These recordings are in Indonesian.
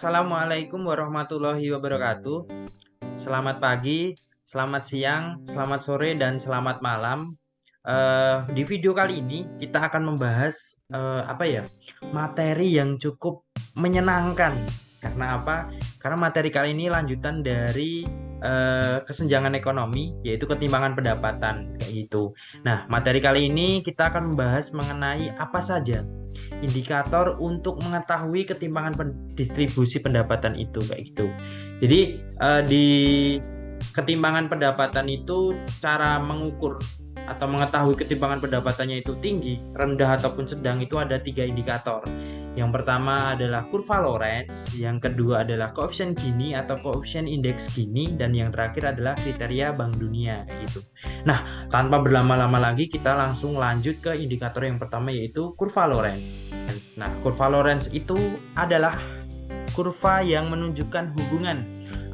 Assalamualaikum warahmatullahi wabarakatuh. Selamat pagi, selamat siang, selamat sore, dan selamat malam. Di video kali ini kita akan membahas materi yang cukup menyenangkan. Karena apa? Karena materi kali ini lanjutan dari kesenjangan ekonomi, yaitu ketimpangan pendapatan kayak gitu. Nah, materi kali ini kita akan membahas mengenai apa saja indikator untuk mengetahui ketimpangan distribusi pendapatan itu kayak gitu. Jadi di ketimpangan pendapatan itu cara mengukur atau mengetahui ketimpangan pendapatannya itu tinggi, rendah ataupun sedang itu ada 3 indikator. Yang pertama adalah kurva Lorenz, yang kedua adalah koefisien Gini atau koefisien indeks Gini, dan yang terakhir adalah kriteria Bank Dunia gitu. Nah, tanpa berlama-lama lagi kita langsung lanjut ke indikator yang pertama, yaitu kurva Lorenz. Nah, kurva Lorenz itu adalah kurva yang menunjukkan hubungan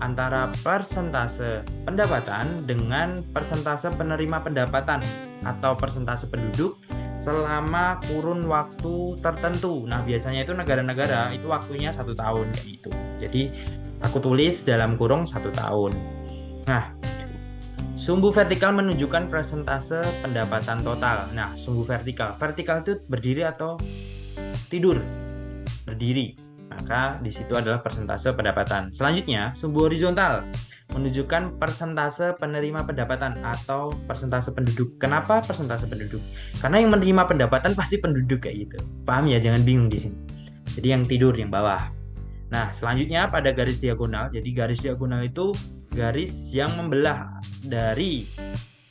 antara persentase pendapatan dengan persentase penerima pendapatan atau persentase penduduk selama kurun waktu tertentu. Nah, biasanya itu negara-negara itu waktunya 1 tahun kayak gitu. Jadi aku tulis dalam kurung 1 tahun. Nah, sumbu vertikal menunjukkan persentase pendapatan total. Nah, sumbu vertikal itu berdiri atau tidur? Berdiri. Maka di situ adalah persentase pendapatan. Selanjutnya, sumbu horizontal menunjukkan persentase penerima pendapatan atau persentase penduduk. Kenapa persentase penduduk? Karena yang menerima pendapatan pasti penduduk kayak gitu. Paham ya? Jangan bingung di sini. Jadi yang tidur yang bawah. Nah, selanjutnya pada garis diagonal. Jadi garis diagonal itu garis yang membelah dari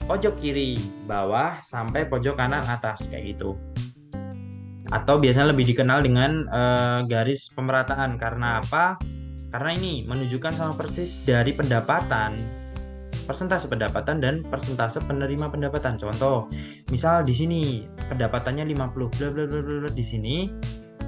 pojok kiri bawah sampai pojok kanan atas kayak gitu. Atau biasanya lebih dikenal dengan garis pemerataan. Karena apa? Karena ini menunjukkan sama persis dari pendapatan, persentase pendapatan dan persentase penerima pendapatan. Contoh, misal di sini pendapatannya 50, bla bla bla bla, di sini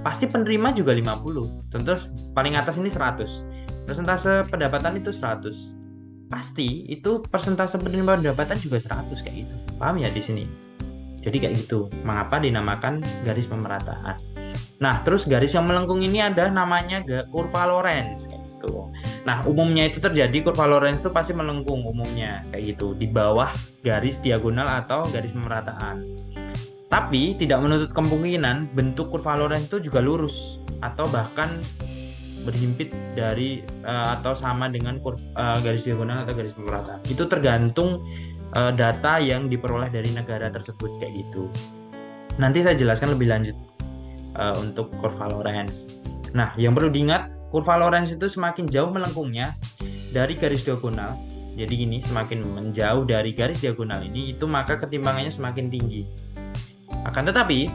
pasti penerima juga 50. Contoh paling atas ini 100. Persentase pendapatan itu 100. Pasti itu persentase penerima pendapatan juga 100 kayak gitu. Paham ya di sini? Jadi kayak gitu. Mengapa dinamakan garis pemerataan? Nah, terus garis yang melengkung ini ada namanya kurva Lorenz kayak gitu. Nah, umumnya itu terjadi kurva Lorenz itu pasti melengkung umumnya kayak gitu di bawah garis diagonal atau garis pemerataan. Tapi tidak menutup kemungkinan bentuk kurva Lorenz itu juga lurus atau bahkan berhimpit dari atau sama dengan garis diagonal atau garis pemerataan. Itu tergantung data yang diperoleh dari negara tersebut kayak gitu. Nanti saya jelaskan lebih lanjut untuk kurva Lorenz. Nah, yang perlu diingat, kurva Lorenz itu semakin jauh melengkungnya dari garis diagonal. Jadi gini, semakin menjauh dari garis diagonal ini, itu maka ketimpangannya semakin tinggi. Akan tetapi,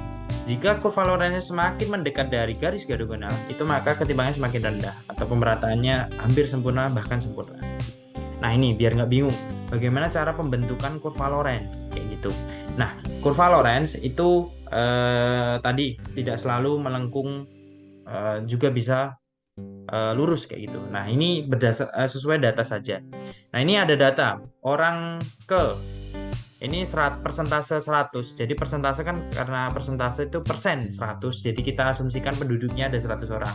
jika kurva Lorenz semakin mendekat dari garis diagonal, itu maka ketimpangannya semakin rendah atau pemerataannya hampir sempurna, bahkan sempurna. Nah, ini biar nggak bingung, bagaimana cara pembentukan kurva Lorenz kayak gitu. Nah, kurva Lorenz itu tadi tidak selalu melengkung, juga bisa lurus kayak gitu. Nah, ini berdasar sesuai data saja. Nah, ini ada data orang ini persentase 100. Jadi persentase kan karena persentase itu persen 100. Jadi kita asumsikan penduduknya ada 100 orang.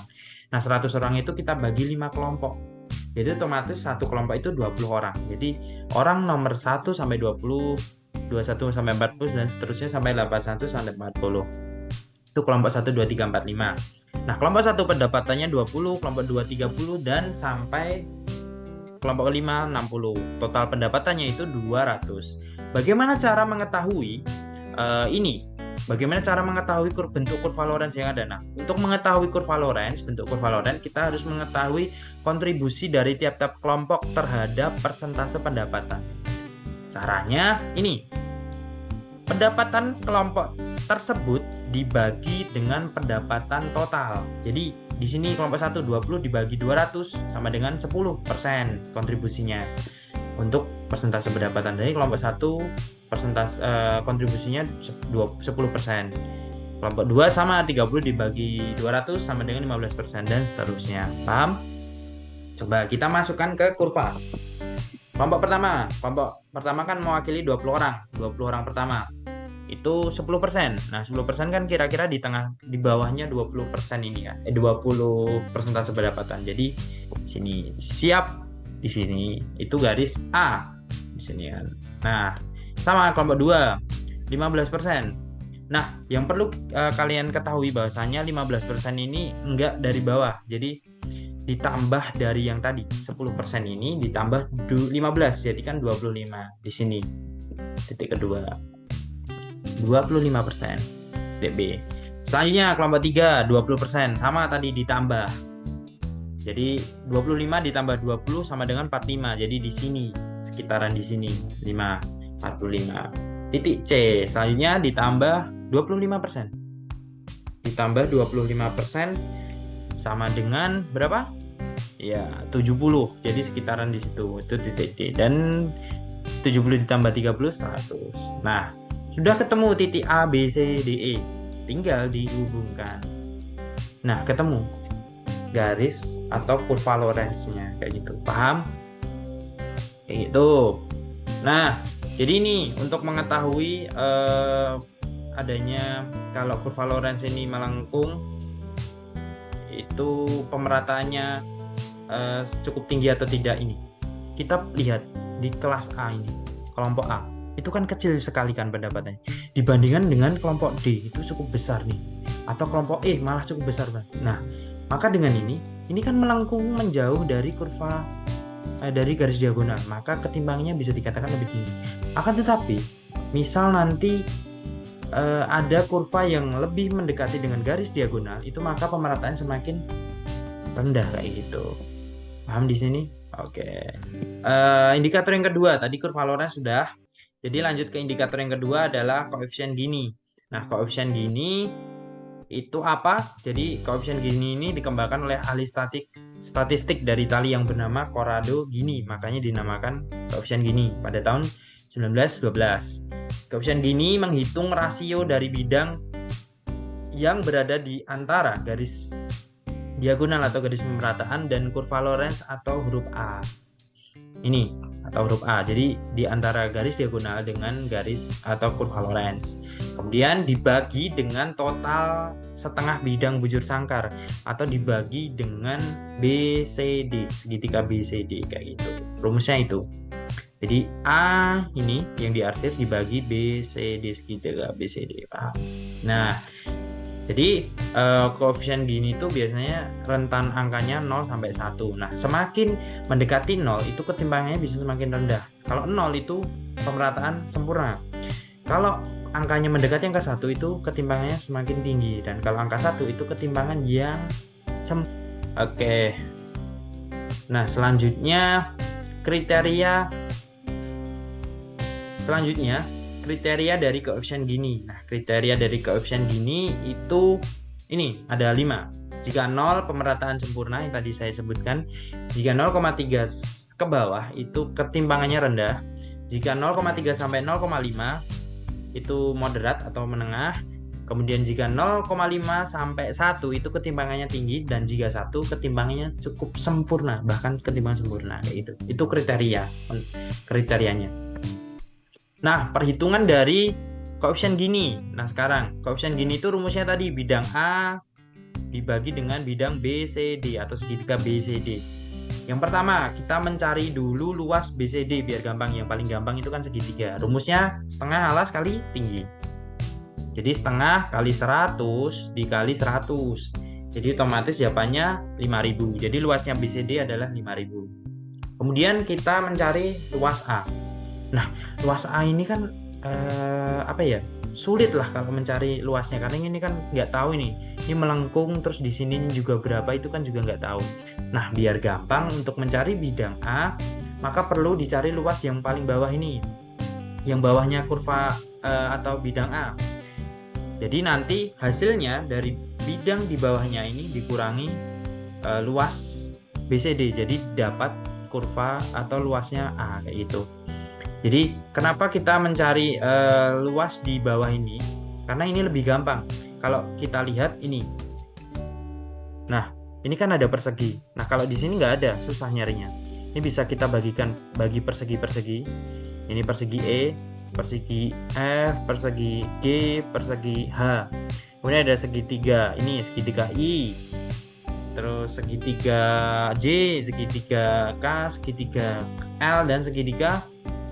Nah, 100 orang itu kita bagi 5 kelompok. Jadi otomatis satu kelompok itu 20 orang. Jadi orang nomor 1 sampai 20, 21 sampai 40 dan seterusnya sampai 81 sampai 40. Itu kelompok 1 2 3 4 5. Nah, kelompok 1 pendapatannya 20, kelompok 2 30 dan sampai kelompok kelima 60. Total pendapatannya itu 200. Bagaimana cara mengetahui ini? Bagaimana cara mengetahui bentuk kurva Lorenz yang ada? Nah, untuk mengetahui bentuk kurva Lorenz, kita harus mengetahui kontribusi dari tiap-tiap kelompok terhadap persentase pendapatan. Caranya ini, pendapatan kelompok tersebut dibagi dengan pendapatan total. Jadi di sini kelompok 1 20 dibagi 200 sama dengan 10% kontribusinya untuk persentase pendapatan. Dari kelompok 1 persentase kontribusinya 10%. Kelompok 2 sama 30 dibagi 200 sama dengan 15% dan seterusnya. Paham? Coba kita masukkan ke kurva. Kelompok pertama kan mewakili 20 orang pertama. itu 10%. Nah, 10% kan kira-kira di tengah, di bawahnya 20% ini ya. 20 persentase pendapatan. Jadi sini siap, di sini itu garis A di sini kan. Nah, sama kelompok 2 15%. Nah, yang perlu kalian ketahui bahwasanya 15% ini enggak dari bawah. Jadi ditambah dari yang tadi 10% ini ditambah 15, jadi kan 25 di sini. Titik kedua 25% DB. Selanjutnya kelompok 3 20%, sama tadi ditambah. Jadi 25 ditambah 20 sama dengan 45. Jadi di sini sekitaran di sini 45. Titik C selanjutnya ditambah 25%. Ditambah 25% sama dengan berapa? Ya, 70. Jadi sekitaran di situ. Itu titik D. Dan 70 ditambah 30 100. Nah, sudah ketemu titik A, B, C, D, E. Tinggal dihubungkan. Nah, ketemu garis atau kurva Lorentz-nya kayak gitu. Paham? Kayak gitu. Nah, jadi ini untuk mengetahui adanya kalau kurva Lorentz ini melengkung, itu pemerataannya cukup tinggi atau tidak ini. Kita lihat di kelas A ini, kelompok A itu kan kecil sekali kan pendapatannya dibandingkan dengan kelompok D itu cukup besar nih, atau kelompok E malah cukup besar kan. Nah, maka dengan ini kan melengkung menjauh dari kurva dari garis diagonal, maka ketimbangannya bisa dikatakan lebih tinggi. Akan tetapi misal nanti ada kurva yang lebih mendekati dengan garis diagonal, itu maka pemerataan semakin rendah kayak gitu. Paham di sini? Oke. Indikator yang kedua tadi kurva Lorentz sudah. Jadi lanjut ke indikator yang kedua adalah koefisien Gini. Nah, koefisien Gini itu apa? Jadi koefisien Gini ini dikembangkan oleh ahli statistik dari Italia yang bernama Corrado Gini. Makanya dinamakan koefisien Gini pada tahun 1912. Koefisien Gini menghitung rasio dari bidang yang berada di antara garis diagonal atau garis pemerataan dan kurva Lorentz atau huruf A. Ini atau huruf A. Jadi di antara garis diagonal dengan garis atau kurva Lorentz. Kemudian dibagi dengan total setengah bidang bujur sangkar atau dibagi dengan BCD, segitiga BCD kayak gitu. Rumusnya itu. Jadi A ini yang diarsir dibagi BCD, segitiga BCD. Paham? Nah, jadi koefisien Gini itu biasanya rentan angkanya 0 sampai 1. Nah, semakin mendekati 0 itu ketimbangannya bisa semakin rendah. Kalau 0 itu pemerataan sempurna. Kalau angkanya mendekati angka 1 itu ketimbangannya semakin tinggi, dan kalau angka 1 itu ketimbangan yang Oke. Nah, selanjutnya kriteria dari koefisien Gini. Nah, kriteria dari koefisien Gini itu ini ada 5. Jika 0 pemerataan sempurna yang tadi saya sebutkan. Jika 0,3 ke bawah itu ketimbangannya rendah. Jika 0,3 sampai 0,5 itu moderat atau menengah. Kemudian jika 0,5 sampai 1 itu ketimbangannya tinggi, dan jika 1 ketimbangannya cukup sempurna, bahkan ketimbangan sempurna kayak gitu. Itu kriterianya. Nah, perhitungan dari koefisien Gini. Nah, sekarang koefisien Gini itu rumusnya tadi bidang A dibagi dengan bidang BCD atau segitiga BCD. Yang pertama, kita mencari dulu luas BCD biar gampang. Yang paling gampang itu kan segitiga. Rumusnya setengah alas kali tinggi. Jadi setengah kali 100 dikali 100. Jadi otomatis jawabannya 5000. Jadi luasnya BCD adalah 5000. Kemudian kita mencari luas A. Nah, luas A ini kan sulit lah kalau mencari luasnya, karena ini kan nggak tahu ini melengkung, terus di sini juga berapa itu kan juga nggak tahu. Nah, biar gampang untuk mencari bidang A, maka perlu dicari luas yang paling bawah ini, yang bawahnya kurva atau bidang A. Jadi nanti hasilnya dari bidang di bawahnya ini dikurangi luas BCD, jadi dapat kurva atau luasnya A kayak gitu. Jadi kenapa kita mencari luas di bawah ini? Karena ini lebih gampang. Kalau kita lihat ini, nah ini kan ada persegi. Nah kalau di sini nggak ada, susah nyarinya. Ini bisa kita bagi persegi-persegi. Ini persegi E, persegi F, persegi G, persegi H. Kemudian ada segitiga, ini segitiga I, terus segitiga J, segitiga K, segitiga L, dan segitiga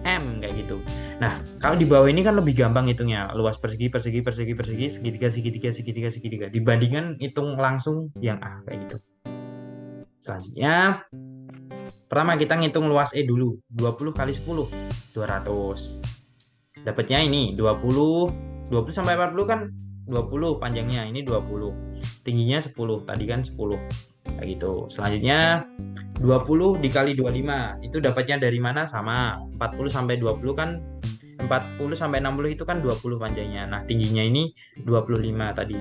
M kayak gitu. Nah, kalau di bawah ini kan lebih gampang hitungnya, luas persegi, segitiga, segitiga, dibandingkan hitung langsung yang A kayak gitu. Selanjutnya, pertama kita ngitung luas E dulu, 20 kali 10, 200. Dapatnya ini 20 sampai 40 kan 20 panjangnya, ini 20. Tingginya 10, tadi kan 10. Kayak gitu. Selanjutnya 20 dikali 25, itu dapatnya dari mana? Sama 40 sampai 20 kan 40 sampai 60 itu kan 20 panjangnya. Nah, tingginya ini 25 tadi.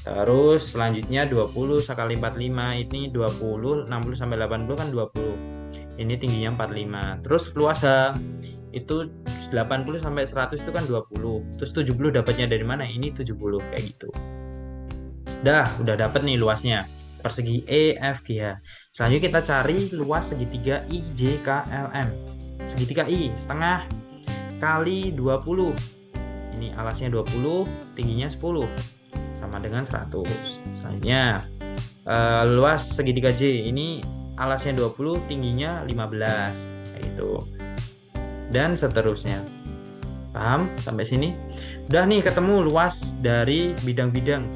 Terus selanjutnya 20 kali 45 ini 20, 60 sampai 80 kan 20. Ini tingginya 45. Terus luas H itu 80 sampai 100 itu kan 20. Terus 70 dapatnya dari mana? Ini 70 kayak gitu. Udah dapat nih luasnya. Persegi E, F, G, H. Selanjutnya kita cari luas segitiga I, J, K, L, M. Segitiga I setengah kali 20. Ini alasnya 20, tingginya 10. Sama dengan 100. Selanjutnya luas segitiga J, ini alasnya 20, tingginya 15 kayak gitu. Dan seterusnya. Paham sampai sini? Udah nih ketemu luas dari bidang-bidang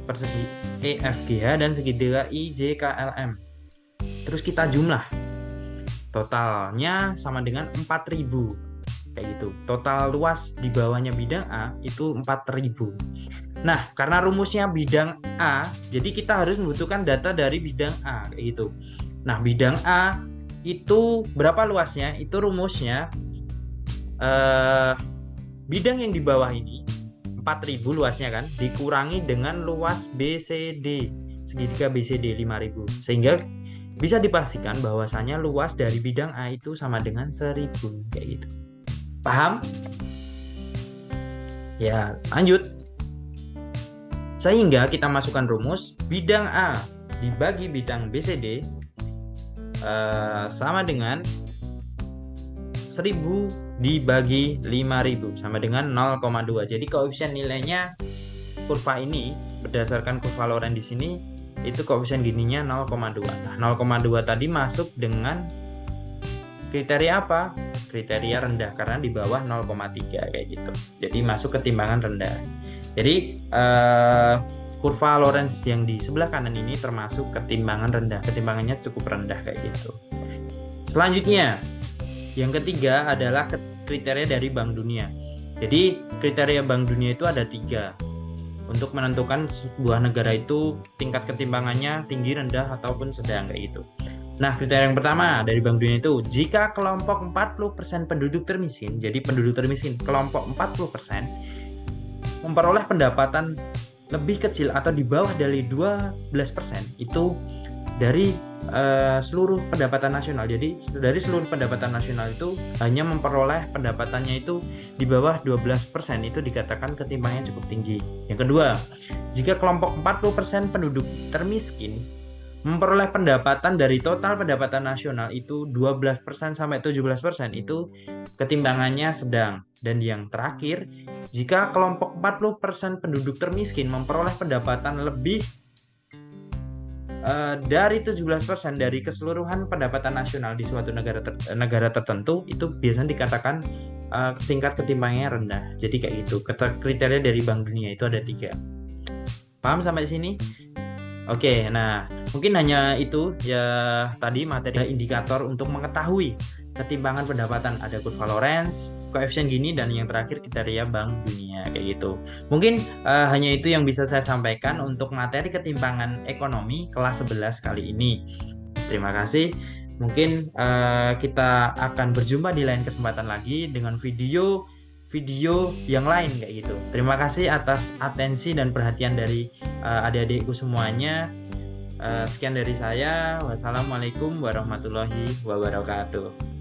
persegi E, F, G, H dan segitiga I, J, K, L, M. Terus kita jumlah. Totalnya sama dengan 4000. Kayak gitu. Total luas di bawahnya bidang A itu 4000. Nah, karena rumusnya bidang A, jadi kita harus membutuhkan data dari bidang A kayak gitu. Nah, bidang A itu berapa luasnya? Itu rumusnya bidang yang di bawah ini 4000 luasnya kan, dikurangi dengan luas BCD, segitiga BCD 5000, sehingga bisa dipastikan bahwasanya luas dari bidang A itu sama dengan 1000 kayak gitu. Paham? Ya, lanjut. Sehingga kita masukkan rumus bidang A dibagi bidang BCD sama dengan 1000 dibagi 5000 sama dengan 0,2. Jadi koefisien nilainya kurva ini berdasarkan kurva Lorenz di sini itu koefisien gininya 0,2. Nah, 0,2 tadi masuk dengan kriteria apa? Kriteria rendah karena di bawah 0,3 kayak gitu. Jadi masuk ketimbangan rendah. Jadi kurva Lorenz yang di sebelah kanan ini termasuk ketimbangan rendah. Ketimbangannya cukup rendah kayak gitu. Selanjutnya, yang ketiga adalah kriteria dari Bank Dunia. Jadi kriteria Bank Dunia itu ada 3 untuk menentukan sebuah negara itu tingkat ketimbangannya tinggi, rendah, ataupun sedang kayak gitu. Nah, kriteria yang pertama dari Bank Dunia itu jika kelompok 40% penduduk termiskin, jadi penduduk termiskin kelompok 40% memperoleh pendapatan lebih kecil atau di bawah dari 12% itu dari seluruh pendapatan nasional. Jadi dari seluruh pendapatan nasional itu hanya memperoleh pendapatannya itu di bawah 12%, itu dikatakan ketimbangannya cukup tinggi. Yang kedua, jika kelompok 40% penduduk termiskin memperoleh pendapatan dari total pendapatan nasional itu 12% sampai 17%, itu ketimbangannya sedang. Dan yang terakhir, jika kelompok 40% penduduk termiskin memperoleh pendapatan lebih dari 17% dari keseluruhan pendapatan nasional di suatu negara tertentu, itu biasanya dikatakan tingkat ketimbangannya rendah. Jadi kayak gitu. Kriteria dari Bank Dunia itu ada 3. Paham sampai sini? Oke, nah mungkin hanya itu ya tadi materi indikator untuk mengetahui ketimbangan pendapatan. Ada kurva Lorenz, koefisien gini, dan yang terakhir kriteria Bank Dunia kayak gitu. Mungkin hanya itu yang bisa saya sampaikan untuk materi ketimbangan ekonomi kelas 11 kali ini. Terima kasih. Mungkin kita akan berjumpa di lain kesempatan lagi dengan video yang lain kayak gitu. Terima kasih atas atensi dan perhatian dari adik-adikku semuanya. Sekian dari saya. Wassalamualaikum warahmatullahi wabarakatuh.